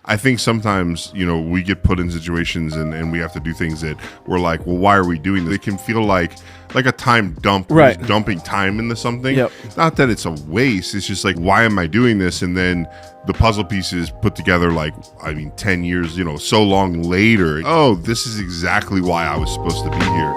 I think sometimes, we get put in situations and we have to do things that we're like, well, why are we doing this? It can feel like a time dump, right? Just dumping time into something. Yep. Not that it's a waste. It's just like, why am I doing this? And then the puzzle pieces put together 10 years, so long later. Oh, this is exactly why I was supposed to be here.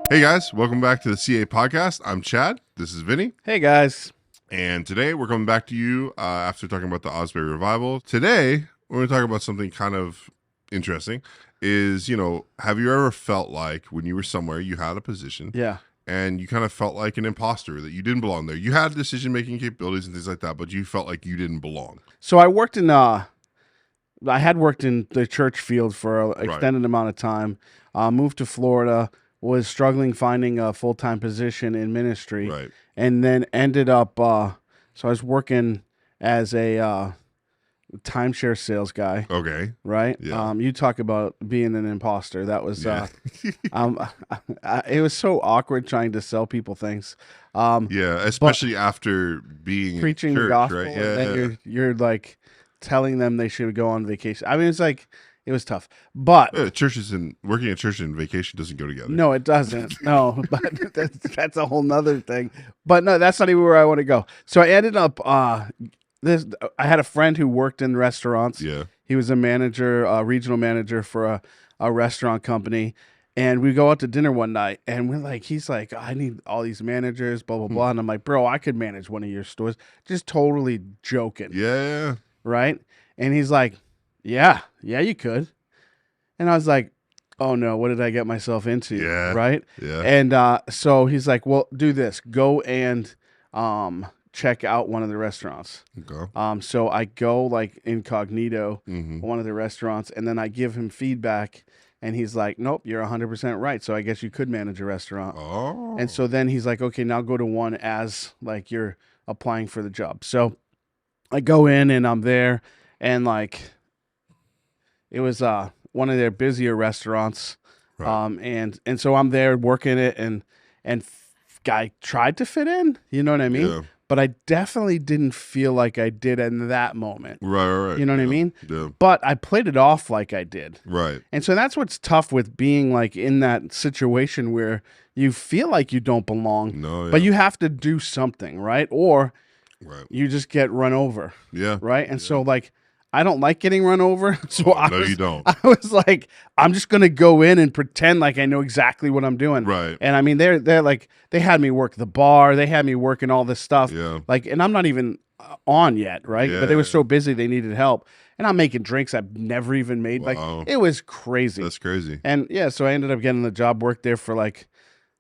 Hey guys, welcome back to the CA podcast. I'm Chad. This is Vinny. Hey guys. And today we're coming back to you after talking about the Osbury Revival. Today, we're going to talk about something kind of interesting is, have you ever felt like when you were somewhere, you had a position and you kind of felt like an imposter, that you didn't belong there? You had decision-making capabilities and things like that, but you felt like you didn't belong. So I worked in, I had worked in the church field for an extended amount of time, moved to Florida, was struggling finding a full-time position in ministry. Right. And then ended up, so I was working as a timeshare sales guy. Okay. Right? Yeah. You talk about being an imposter. That was, it was so awkward trying to sell people things. Especially after being preaching in church, the gospel. Right? And then you're like telling them they should go on vacation. I mean, it's like, it was tough, but working at church and vacation doesn't go together. No, it doesn't. No, but that's a whole nother thing. But no, that's not even where I want to go. So I ended up, I had a friend who worked in restaurants. Yeah. He was a manager, regional manager for a restaurant company. And we go out to dinner one night and he's like, I need all these managers, blah, blah, blah. And I'm like, bro, I could manage one of your stores. Just totally joking. Yeah. Right. And he's like, yeah, you could. And I was like, oh no, what did I get myself into? Yeah. Right. Yeah. And so he's like, well, do this, go and check out one of the restaurants. Okay. So I go incognito Mm-hmm. one of the restaurants, and then I give him feedback, and he's like, nope, you're 100% right. So I guess you could manage a restaurant. Oh. And so then he's like, okay, now go to one as you're applying for the job. So I go in and I'm there, and it was one of their busier restaurants, Right. and so I'm there working it, and guy tried to fit in, you know what I mean? Yeah. But I definitely didn't feel like I did in that moment. Right. You know what I mean? Yeah. But I played it off like I did. Right. And so that's what's tough with being in that situation where you feel like you don't belong, No. Yeah. but you have to do something, right? Or Right. you just get run over, Yeah. right? And so I don't like getting run over. So you don't. I was like, I'm just going to go in and pretend like I know exactly what I'm doing. Right. And I mean, they're like, they had me work the bar. They had me working all this stuff. Yeah. And I'm not even on yet. Right. Yeah. But they were so busy. They needed help. And I'm making drinks I've never even made. Wow. It was crazy. That's crazy. And yeah, so I ended up getting the job, worked there for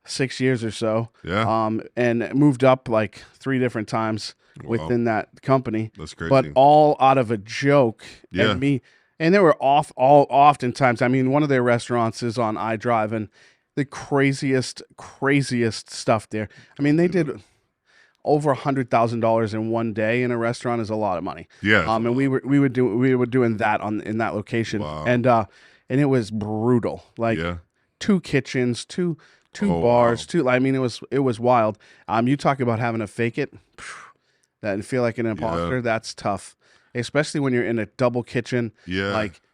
6 years or so. Yeah. And moved up 3 different times within that company. That's crazy. But all out of a joke at me. And they were oftentimes. I mean, one of their restaurants is on iDrive, and the craziest stuff there. I mean, they did over $100,000 in one day in a restaurant is a lot of money. Yeah. And we were doing that in that location. Wow. And it was brutal. 2 kitchens, two bars, wow. I mean, it was wild. You talk about having to fake it. That and feel like an imposter, that's tough. Especially when you're in a double kitchen,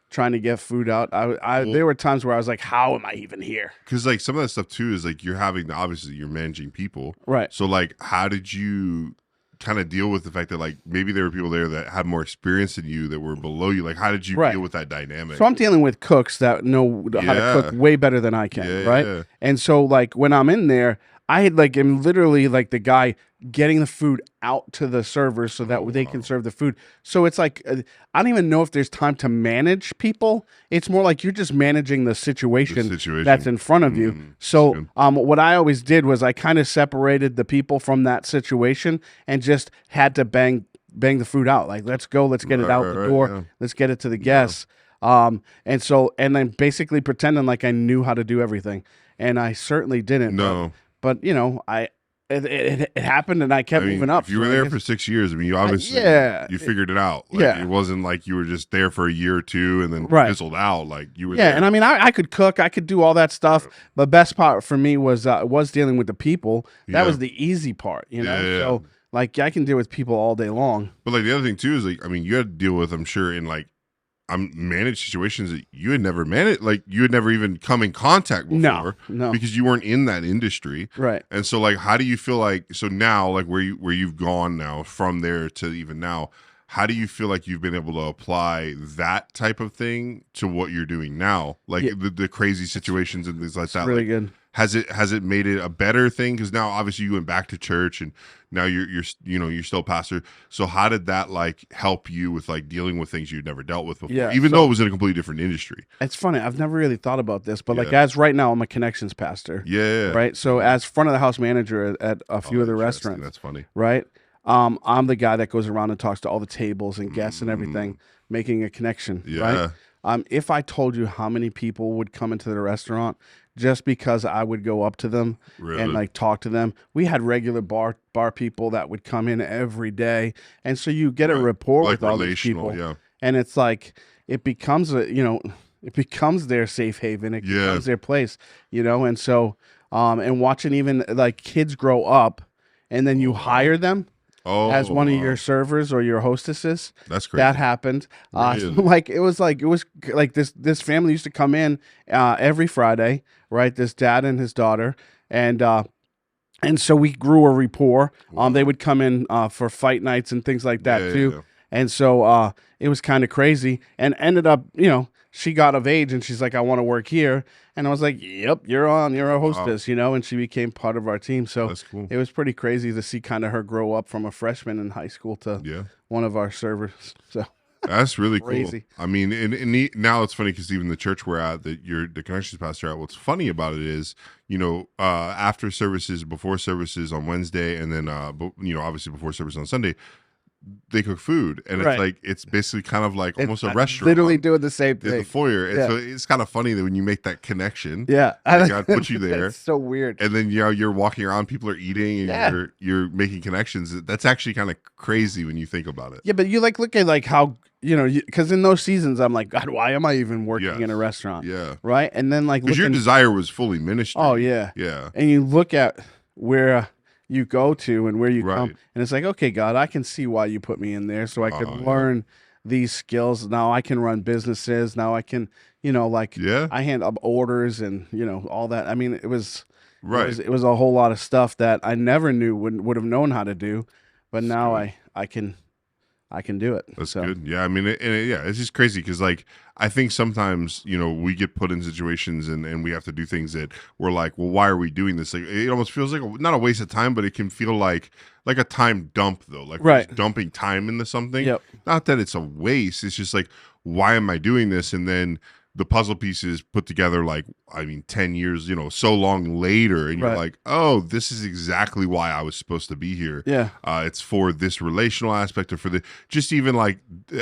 trying to get food out. There were times where I was like, how am I even here? Because some of that stuff too is obviously you're managing people. Right. So how did you kind of deal with the fact that maybe there were people there that had more experience than you that were below you? How did you deal with that dynamic? So I'm dealing with cooks that know how to cook way better than I can, right? Yeah. And so when I'm in there, I am literally the guy getting the food out to the servers so that they can serve the food. So it's I don't even know if there's time to manage people. It's more like you're just managing the situation that's in front of you. So what I always did was I kind of separated the people from that situation and just had to bang the food out. Let's go, let's get it out the door, let's get it to the guests. And then basically pretending like I knew how to do everything. And I certainly didn't. No. But it happened, and I kept moving up. If you were there for 6 years, I mean, you obviously you figured it out. It wasn't like you were just there for a year or two and then fizzled out. You were there. And I mean, I could cook, I could do all that stuff. The best part for me was dealing with the people. That was the easy part, you know. Yeah. So Like I can deal with people all day long. But like the other thing too is like, I mean, you had to deal with, I'm sure, in like managed situations that you had never managed, like you had never even come in contact No, before, no. because you weren't in that industry. Right. And so like, how do you feel like, so now like where you've gone now from there to even now, how do you feel like you've been able to apply that type of thing to what you're doing now? Like Yeah. the crazy situations and things like It's that. really Like, good. has it made it a better thing? Because now obviously you went back to church and now you're you're still a pastor. So how did that like help you with like dealing with things you'd never dealt with before, Yeah, even so- though it was in a completely different industry? It's funny. I've never really thought about this, but like Yeah. as right now, I'm a connections pastor. Yeah. Right. So as front of the house manager at a few of the Interesting. restaurants. That's funny. Right. I'm the guy that goes around and talks to all the tables and guests and everything, making a connection. Yeah. Right. If I told you how many people would come into the restaurant just because I would go up to them Really? and like talk to them, we had regular bar people that would come in every day, and so you get a Right. rapport Like with all these relational, people, yeah. and it's like it becomes it becomes their safe haven. It Yeah. becomes their place, and so and watching even like kids grow up, and then you hire them as one of wow. your servers or your hostesses. That's crazy. That happened. Really? Like it was like this family used to come in every Friday, right? This dad and his daughter, and so we grew a rapport. They would come in for fight nights and things like that Yeah, too. yeah. And so it was kind of crazy, and ended up, she got of age and she's like, I want to work here. And I was like, yep, you're a hostess, and she became part of our team. So That's cool. it was pretty crazy to see kind of her grow up from a freshman in high school to Yeah. one of our servers. So That's really cool. Crazy. I mean, now it's funny because even the church we're at, that you're the connections pastor at, what's funny about it is, after services, before services on Wednesday, and then, obviously before service on Sunday, they cook food, and Right. it's like it's basically kind of like almost a I'm restaurant. literally doing the same at the thing. foyer. And Yeah. so it's kind of funny that when you make that connection, Yeah, like God put you there. It's so weird. and then you're walking around, people are eating, and Yeah. you're making connections. That's actually kind of crazy when you think about it. Yeah, but you look at like how because in those seasons I'm like, God, why am I even working Yes. in a restaurant? Yeah, Right, and then like because your looking, desire was fully ministry. oh yeah, Yeah, and you look at where you go to and where you come, Right. and it's like, okay, God, I can see why you put me in there, so I could yeah. learn these skills. Now I can run businesses. Now I can, yeah, I hand up orders and all that. I mean, it was right. it was a whole lot of stuff that I never knew would have known how to do, but now good. I can do it. That's So, good. Yeah, I mean, yeah, it's just crazy because, like, I think sometimes, we get put in situations and we have to do things that we're like, well, why are we doing this? Like, it almost feels like not a waste of time, but it can feel like a time dump, though. Like, we're Right. just dumping time into something. Yep. Not that it's a waste. It's just like, why am I doing this? And then the puzzle pieces put together, like, 10 years, so long later, and you're Right. like, oh, this is exactly why I was supposed to be here. Yeah. It's for this relational aspect, or for the just even like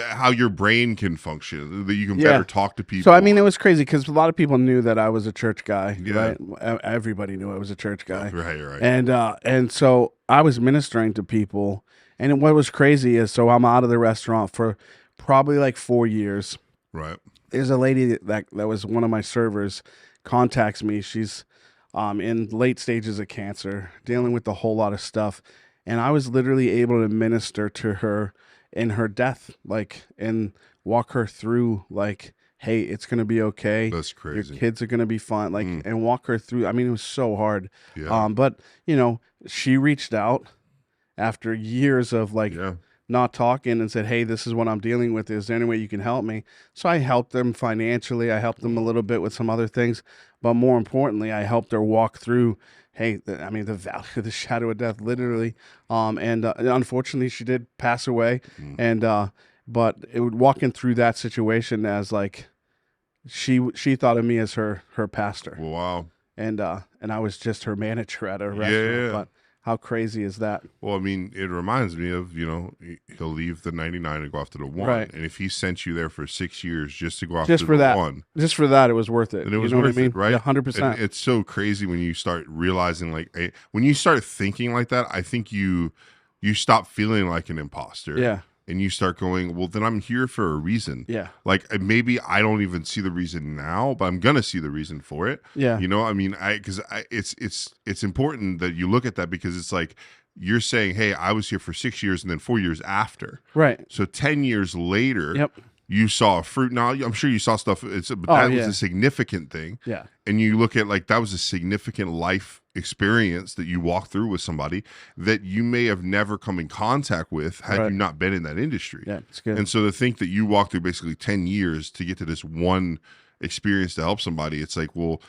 how your brain can function, that you can Yeah. better talk to people. So I mean, it was crazy because a lot of people knew that I was a church guy, Yeah. right? Everybody knew I was a church guy, right. and so I was ministering to people, and what was crazy is, so I'm out of the restaurant for probably like 4 years. Right. There's a lady that was one of my servers contacts me. She's in late stages of cancer, dealing with a whole lot of stuff, and I was literally able to minister to her in her death, like, and walk her through, like, hey, it's gonna be okay. That's Your crazy. kids are gonna be fine, like, and walk her through. I mean, it was so hard. Yeah. But she reached out after years of like Yeah. not talking and said, hey, this is what I'm dealing with. Is there any way you can help me? So I helped them financially. I helped them a little bit with some other things. But more importantly, I helped her walk through, hey, the valley of the shadow of death, literally. And unfortunately, she did pass away. And but it would walking through that situation as like she thought of me as her pastor. Well, wow. And I was just her manager at a restaurant. Yeah. But how crazy is that? Well, I mean, it reminds me of, he'll leave the 99 and go after the one. Right. And if he sent you there for 6 years just to go after Just for the that, one, just for that, it was worth it. and it was you know worth what I mean? it, right? Yeah, 100%. And it's so crazy when you start realizing, like, when you start thinking like that, I think you stop feeling like an imposter. Yeah, And you start going, well, then I'm here for a reason. yeah, Like, maybe I don't even see the reason now, but I'm gonna see the reason for it. yeah, I mean, because it's important that you look at that, because it's like, you're saying, hey, I was here for 6 years and then 4 years after. Right. So 10 years later, Yep. you saw fruit. Now, I'm sure you saw stuff, but Oh, that was yeah. a significant thing. Yeah. And you look at like that was a significant life experience that you walked through with somebody that you may have never come in contact with had Right. you not been in that industry. Yeah, it's good. And so to think that you walked through basically 10 years to get to this one experience to help somebody, it's like, well,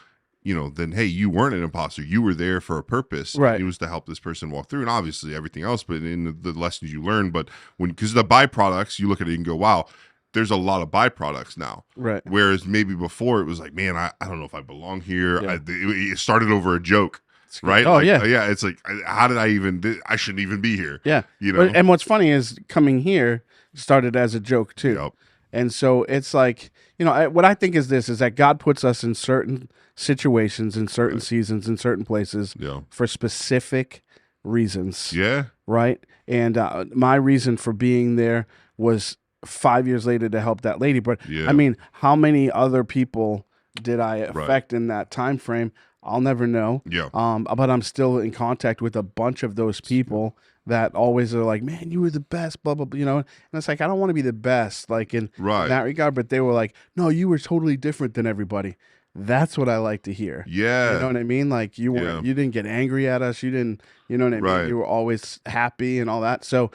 then, hey, you weren't an imposter. You were there for a purpose. Right. It was to help this person walk through, and obviously everything else, but in the lessons you learn. But because the byproducts, you look at it and go, wow, there's a lot of byproducts now. Right. Whereas maybe before it was like, man, I don't know if I belong here. Yeah. It started over a joke. Right? Oh, like, yeah. Yeah. It's like, how did I shouldn't even be here. Yeah. But, and what's funny is coming here started as a joke too. Yep. And so it's like, what I think is that God puts us in certain situations, in certain seasons, in certain places for specific reasons. Yeah. Right. And my reason for being there was 5 years later to help that lady. But I mean, how many other people did I affect in that time frame? I'll never know. Yeah. But I'm still in contact with a bunch of those people that always are like, man, you were the best, blah, blah, blah, And it's like, I don't want to be the best, like in that regard, but they were like, no, you were totally different than everybody. That's what I like to hear. Yeah. You know what I mean? Like you didn't get angry at us. You didn't, you know what I mean? Right. You were always happy and all that. So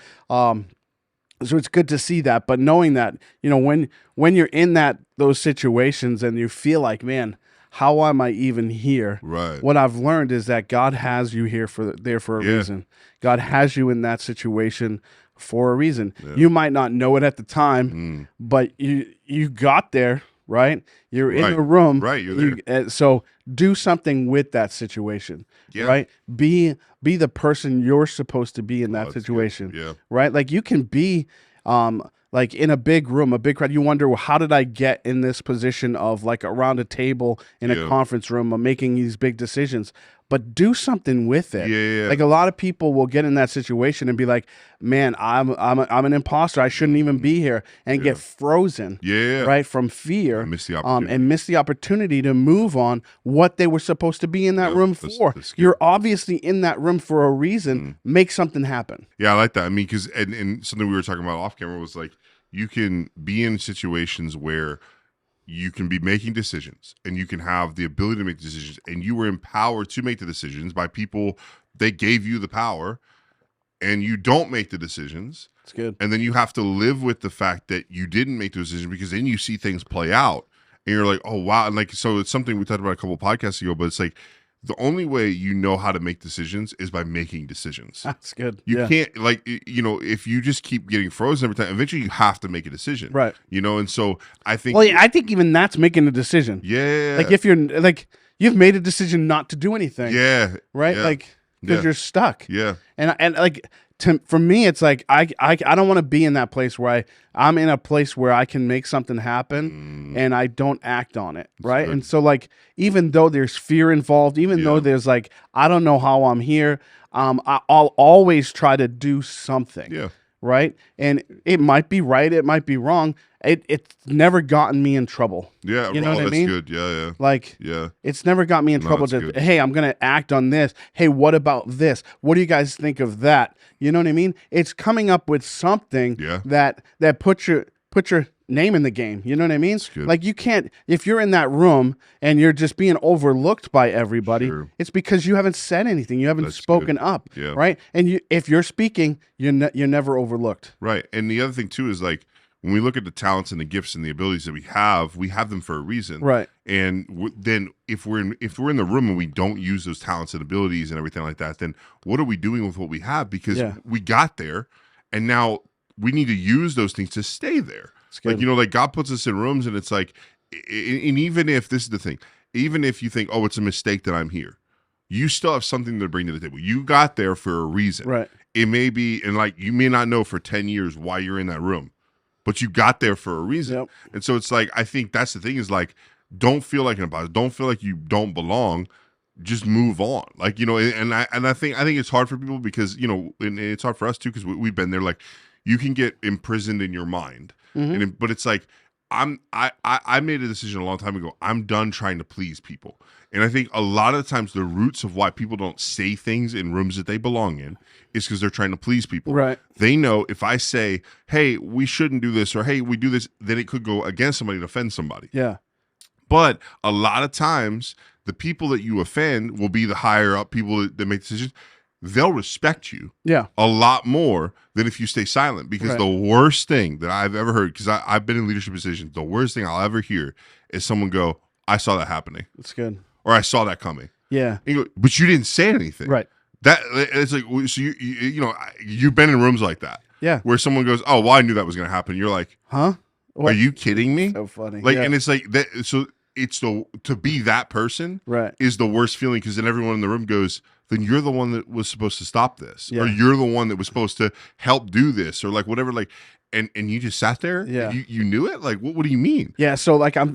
it's good to see that, but knowing that, when you're in those situations and you feel like, man, how am I even here? Right. What I've learned is that God has you here for a reason. God has you in that situation for a reason. Yeah. You might not know it at the time, but you got there, right? You're in the room. Right, you're there. So do something with that situation, right? Be the person you're supposed to be in that situation, right? Like you can be like in a big room, a big crowd, you wonder, well, how did I get in this position of like around a table in a conference room of making these big decisions? But do something with it. Yeah. Like a lot of people will get in that situation and be like, man, I'm an imposter. I shouldn't even be here, and get frozen. Right, from fear. And miss the opportunity. And miss the opportunity to move on what they were supposed to be in that room for. You're obviously in that room for a reason. Make something happen. Yeah, I like that. I mean, because and something we were talking about off camera was like, you can be in situations where you can be making decisions and you can have the ability to make decisions, and you were empowered to make the decisions by people that gave you the power, and you don't make the decisions. It's good. And then you have to live with the fact that you didn't make the decision, because then you see things play out and you're like, oh, wow. And like, so it's something we talked about a couple of podcasts ago, but it's like, the only way you know how to make decisions is by making decisions. That's good. You can't, like, if you just keep getting frozen every time, eventually you have to make a decision. Right. And so I think. Well, I think even that's making a decision. Yeah. Like if you're like, you've made a decision not to do anything. Yeah. Right. Yeah. Like, because you're stuck. Yeah. And like, for me, it's like, I don't want to be in that place where I'm in a place where I can make something happen and I don't act on it. Right. And so like, even though there's fear involved, even though there's like, I don't know how I'm here, I'll always try to do something. Yeah. Right. And it might be right. It might be wrong. It's never gotten me in trouble. Yeah. You know what I mean? That's good. Yeah. Like, it's never got me in trouble to, hey, I'm going to act on this. Hey, what about this? What do you guys think of that? You know what I mean? It's coming up with something that puts your name in the game. You know what I mean? Like you can't, if you're in that room and you're just being overlooked by everybody, it's because you haven't said anything. You haven't spoken up. Yeah. Right. And if you're speaking, you're never overlooked. Right. And the other thing too is like, when we look at the talents and the gifts and the abilities that we have them for a reason. Right. And then if we're in the room and we don't use those talents and abilities and everything like that, then what are we doing with what we have? Because we got there, and now we need to use those things to stay there. Like, like God puts us in rooms, and it's like, and even if this is the thing, even if you think, oh, it's a mistake that I'm here, you still have something to bring to the table. You got there for a reason. Right. It may be, and like you may not know for 10 years why you're in that room, but you got there for a reason. Yep. And so it's like, I think that's the thing is like, don't feel like an imposter. Don't feel like you don't belong. Just move on. Like, and I think it's hard for people because, and it's hard for us too, because we've been there. Like, you can get imprisoned in your mind. But it's like, I made a decision a long time ago. I'm done trying to please people. And I think a lot of the times the roots of why people don't say things in rooms that they belong in is because they're trying to please people. Right. They know if I say, hey, we shouldn't do this, or hey, we do this, then it could go against somebody and offend somebody. Yeah. But a lot of times the people that you offend will be the higher up people that make decisions. They'll respect you a lot more than if you stay silent, because the worst thing that I've ever heard, because I've been in leadership positions, the worst thing I'll ever hear is someone go, I saw that happening. That's good. Or I saw that coming. Yeah. And you go, but you didn't say anything. Right. That it's like, so you know, you've been in rooms like that. Yeah. Where someone goes, oh, well, I knew that was going to happen. You're like, huh? What? Are you kidding me? So funny. Like, and it's like that. So it's to be that person is the worst feeling, because then everyone in the room goes, then you're the one that was supposed to stop this, or you're the one that was supposed to help do this, or like whatever. Like, and you just sat there. Yeah. You knew it. Like, what do you mean? Yeah. So like I'm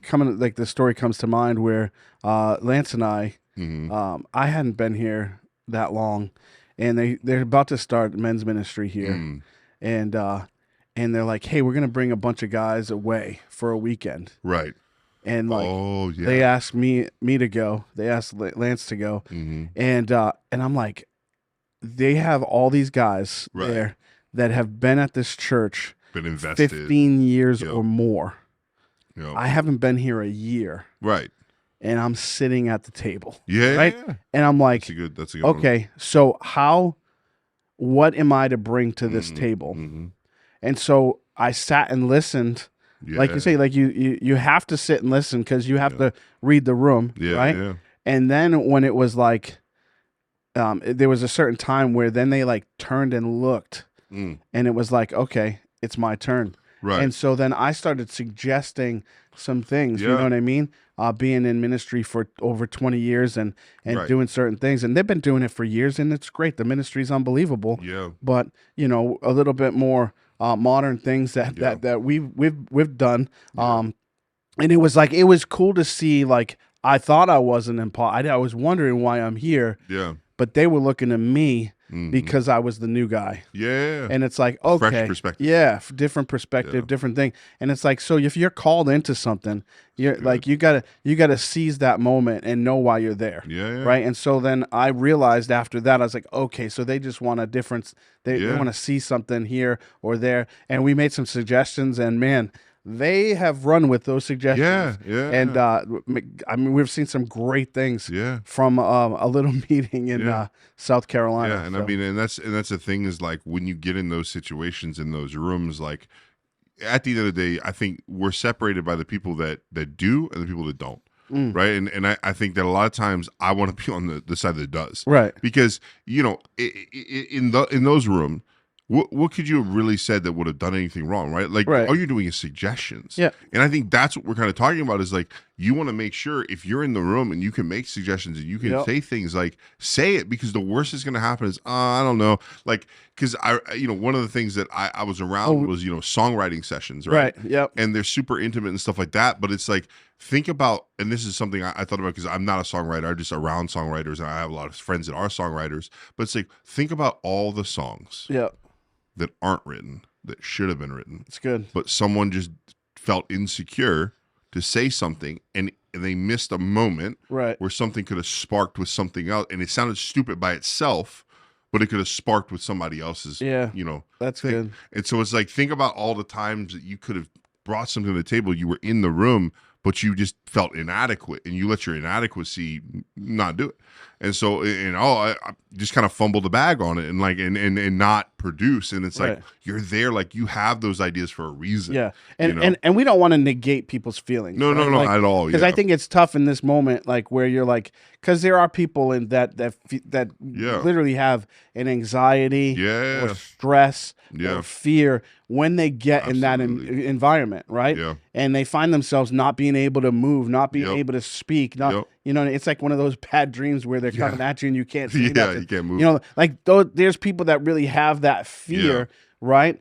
coming, like the story comes to mind where Lance and I, I hadn't been here that long, and they're about to start men's ministry here, and they're like, hey, we're gonna bring a bunch of guys away for a weekend. Right. And like, they asked me to go. They asked Lance to go, and I'm like, they have all these guys there that have been at this church, been invested 15 years or more. Yep. I haven't been here a year. Right. And I'm sitting at the table. Yeah. Right. And I'm like, that's a good okay, one. So what am I to bring to this table? And so I sat and listened. Yeah. Like you say, like you have to sit and listen, because you have to read the room, right? Yeah. And then when it was like, there was a certain time where then they like turned and looked, and it was like, okay, it's my turn. Right. And so then I started suggesting some things, you know what I mean? Being in ministry for over 20 years and doing certain things, and they've been doing it for years, and it's great. The ministry's unbelievable. Yeah. But you know, a little bit more modern things that we've done. And it was like, it was cool to see. Like, I thought I wasn't imposter. I was wondering why I'm here. Yeah. But they were looking at me because I was the new guy. Yeah. And it's like, okay, fresh perspective. Yeah, different perspective, different thing. And it's like, so if you're called into something, you're like, you gotta seize that moment and know why you're there. Yeah. Right. And so then I realized after that, I was like, okay, so they just want a difference. They want to see something here or there. And we made some suggestions, and man, they have run with those suggestions. Yeah. And I mean, we've seen some great things from a little meeting in South Carolina. Yeah, and so. I mean, and that's the thing, is like, when you get in those situations, in those rooms, like, at the end of the day, I think we're separated by the people that do and the people that don't. Right. And I think that a lot of times I want to be on the side that does. Right. Because, you know, in those rooms, what could you have really said that would have done anything wrong, right? Like, all you're doing is suggestions. Yeah. And I think that's what we're kind of talking about, is like, you want to make sure if you're in the room and you can make suggestions and you can say things, like, say it, because the worst is going to happen is, I don't know. Like, because one of the things that I was around was, songwriting sessions, right? Right. Yep. And they're super intimate and stuff like that. But it's like, think about, and this is something I thought about, because I'm not a songwriter, I'm just around songwriters, and I have a lot of friends that are songwriters. But it's like, think about all the songs. Yeah. That aren't written, that should have been written. It's good. But someone just felt insecure to say something, and they missed a moment where something could have sparked with something else, and it sounded stupid by itself, but it could have sparked with somebody else's, that's thing. Good. And so it's like, think about all the times that you could have brought something to the table. You were in the room, but you just felt inadequate, and you let your inadequacy not do it. And so, I just kind of fumbled the bag on it, and like, and not produce. And it's like, you're there, like, you have those ideas for a reason. Yeah. And we don't want to negate people's feelings. No, no, like, at all. Because I think it's tough in this moment, like, where you're like, because there are people in that literally have an anxiety or stress or fear when they get in that environment, right? Yeah. And they find themselves not being able to move, not being able to speak, not it's like one of those bad dreams where they're coming at you and you can't see nothing. You can't move. Like there's people that really have that fear, right?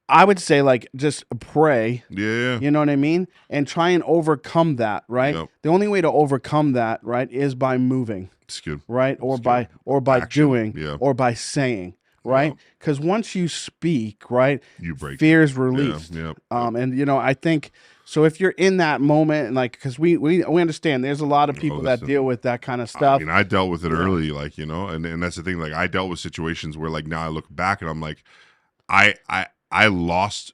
I would say, like, just pray. Yeah. You know what I mean? And try and overcome that, right? Yep. The only way to overcome that, right, is by moving. It's good. Right? Or by action. Doing or by saying. right? Because once you speak, right, You break fear's it. released. Yeah. And I think so. If you're in that moment, and like, because we understand, there's a lot of people that listen, deal with that kind of I stuff. mean, I dealt with it Yeah. early, like, and that's the thing. Like, I dealt with situations where, like, now I look back and I'm like, I lost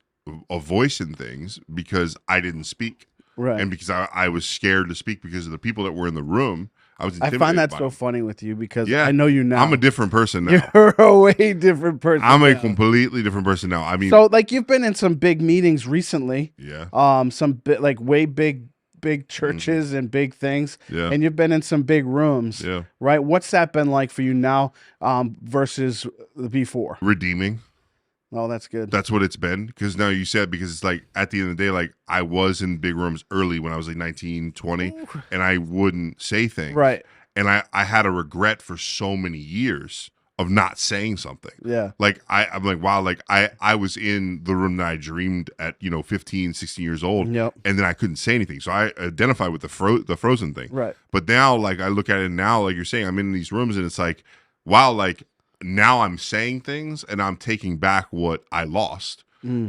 a voice in things because I didn't speak, Right. and because I was scared to speak because of the people that were in the room. I was I intimidated find that by so them. funny with you because Yeah, I know you now. I'm a different person now. You're a way different person. I'm a now. completely different person now. I mean, So like you've been in some big meetings recently. yeah, Some like way big churches and big things. yeah, And you've been in some big rooms. yeah. Right? What's that been like for you now versus before? Redeeming. Oh, that's good. That's what it's been, because now you said, because it's like at the end of the day, like I was in big rooms early when I was like 19, 20, and I wouldn't say things. Right. And I had a regret for so many years of not saying something. Yeah. Like I'm like, wow, like I was in the room that I dreamed at, 15, 16 years old. Yep. And then I couldn't say anything. So I identify with the frozen thing. Right. But now, like I look at it now, like you're saying, I'm in these rooms and it's like, wow, like now I'm saying things and I'm taking back what I lost. And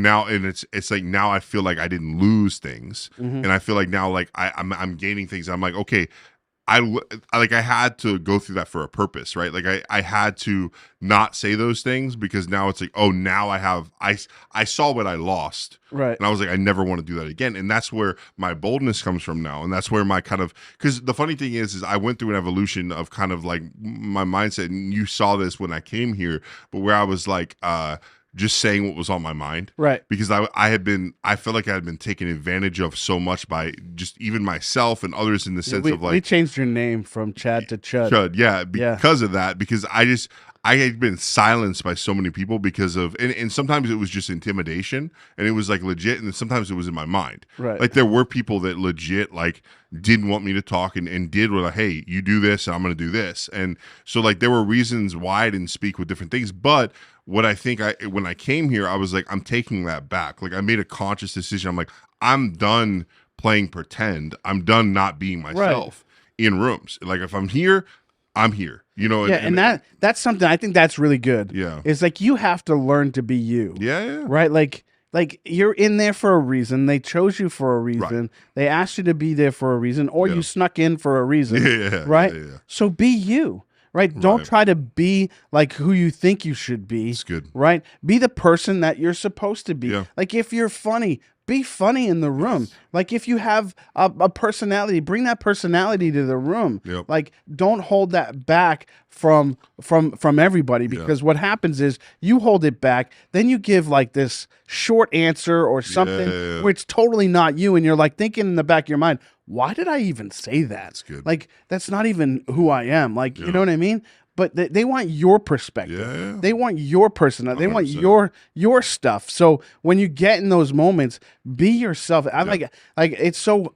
now it's like now I feel like I didn't lose things, and I feel like now like I'm gaining things. I'm like, okay, I had to go through that for a purpose, right? Like I had to not say those things because now it's like, oh, now I saw what I lost, Right. and I was like, I never want to do that again. And that's where my boldness comes from now, and that's where my kind of, because the funny thing is I went through an evolution of kind of like my mindset, and you saw this when I came here, but where I was like just saying what was on my mind. Right. Because I felt like I had been taken advantage of so much by just even myself and others, in the sense of like, we changed your name from Chad to Chud. Chud, yeah, because of that, because I had been silenced by so many people because of, and sometimes it was just intimidation and it was like legit, and sometimes it was in my mind. Right. Like there were people that legit like didn't want me to talk and did like, hey, you do this and I'm going to do this. And so like there were reasons why I didn't speak with different things, but what I think when I came here, I was like, I'm taking that back. Like I made a conscious decision. I'm like, I'm done playing pretend. I'm done not being myself in rooms. Like if I'm here, I'm here. Yeah, and that's something I think that's really good. Yeah. It's like you have to learn to be you. Yeah. Right? Like you're in there for a reason. They chose you for a reason. Right. They asked you to be there for a reason, or you snuck in for a reason. Yeah. Right? Yeah. So be you. Right? Don't try to be like who you think you should be. It's good. Right? Be the person that you're supposed to be. Yeah. Like if you're funny, be funny in the room. Yes. Like if you have a personality, bring that personality to the room. Yep. Like don't hold that back from everybody, because what happens is you hold it back, then you give like this short answer or something where it's totally not you, and you're like thinking in the back of your mind, why did I even say that? That's good. Like that's not even who I am. Like you know what I mean? But they want your perspective. Yeah. They want your personality. They want 100%. your stuff. So when you get in those moments, be yourself. I'm like it's so.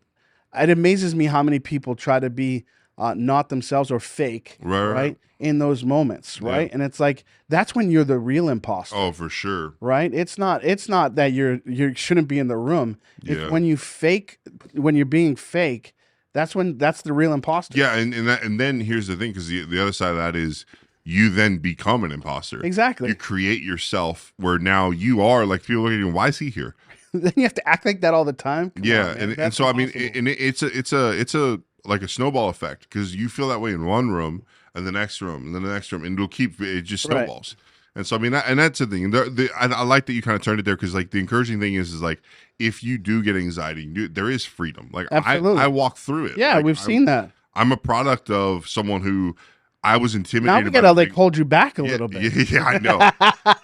It amazes me how many people try to be not themselves or fake, right? In those moments, right? And it's like that's when you're the real imposter. Oh, for sure. Right? It's not that you shouldn't be in the room. It's when you're being fake. That's the real imposter. Yeah, and then here's the thing, because the other side of that is you then become an imposter. Exactly. You create yourself where now you are like, people looking at you, why is he here? Then you have to act like that all the time. Come on, man. And so Impossible. I mean, it's a like a snowball effect, because you feel that way in one room and the next room and then the next room, and it just snowballs. And so I mean, and that's the thing. I like that you kind of turned it there, because like the encouraging thing is like, if you do get anxiety, there is freedom. Like I walk through it. Yeah, like, we've seen that. I'm a product of someone who I was intimidated. Now we gotta like hold you back a little bit. Yeah, I know.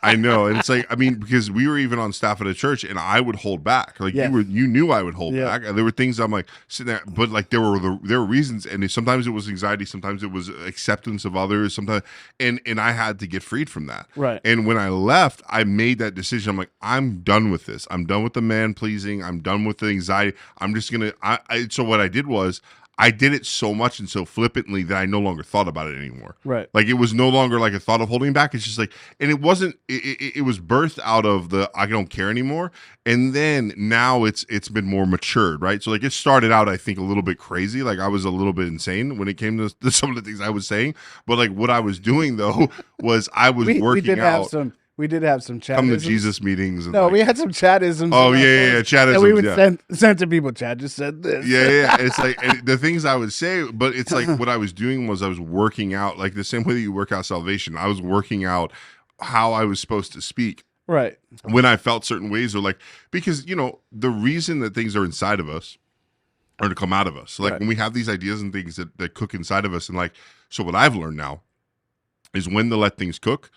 I know. And it's like, I mean, because we were even on staff at a church and I would hold back. Like you knew I would hold back. And there were things I'm like sitting there, but like there were reasons, and sometimes it was anxiety, sometimes it was acceptance of others, sometimes and I had to get freed from that. Right. And when I left, I made that decision. I'm like, I'm done with this. I'm done with the man pleasing. I'm done with the anxiety. I'm just gonna so what I did was I did it so much and so flippantly that I no longer thought about it anymore. Right. Like it was no longer like a thought of holding back. It's just like, and it wasn't. It was birthed out of the I don't care anymore, and then now it's been more matured, right? So like it started out, I think, a little bit crazy. Like I was a little bit insane when it came to some of the things I was saying, but like what I was doing though was I was working out. We did have some chat. Come to Jesus meetings. And no, like, we had some chatisms. Oh yeah, chatisms. And we would send to people. Chad just said this. Yeah. It's like and the things I would say, but it's like what I was doing was I was working out, like the same way that you work out salvation. I was working out how I was supposed to speak. Right. When I felt certain ways, or like because the reason that things are inside of us are to come out of us. So like when we have these ideas and things that cook inside of us, and like so what I've learned now is when to let things cook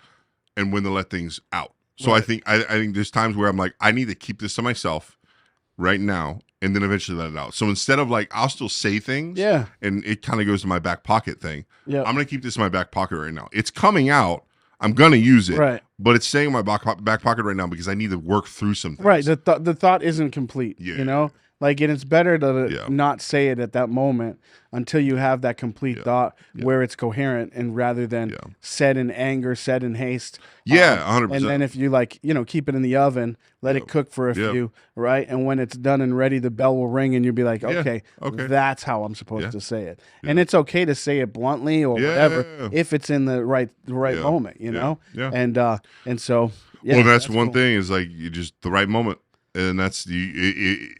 and when to let things out. So I think there's times where I'm like, I need to keep this to myself right now and then eventually let it out. So instead of like, I'll still say things and it kind of goes to my back pocket thing. Yeah. I'm going to keep this in my back pocket right now. It's coming out. I'm going to use it, but it's staying in my back pocket right now because I need to work through some things. Right. The thought isn't complete, Like, and it's better to not say it at that moment until you have that complete thought where it's coherent, and rather than said in anger, said in haste. 100%. And then if you keep it in the oven, let it cook for a few, right? And when it's done and ready, the bell will ring, and you'll be like, okay, that's how I'm supposed to say it. And it's okay to say it bluntly or whatever if it's in the right moment, you know? Yeah. And so, well, that's one cool thing is like you just the right moment. And that's the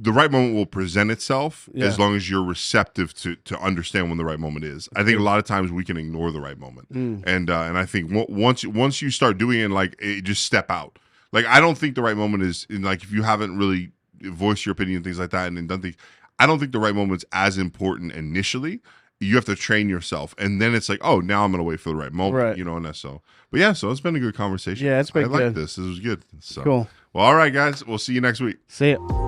right moment will present itself as long as you're receptive to understand when the right moment is. I think a lot of times we can ignore the right moment, and I think once you start doing it, like just step out. Like I don't think the right moment is like if you haven't really voiced your opinion and things like that and then done things. I don't think the right moment's as important initially. You have to train yourself, and then it's like, oh, now I'm gonna wait for the right moment, and that's so. But yeah, so it's been a good conversation. Yeah, it's been good. I like this. This was good. So. Cool. Well, all right, guys. We'll see you next week. See ya.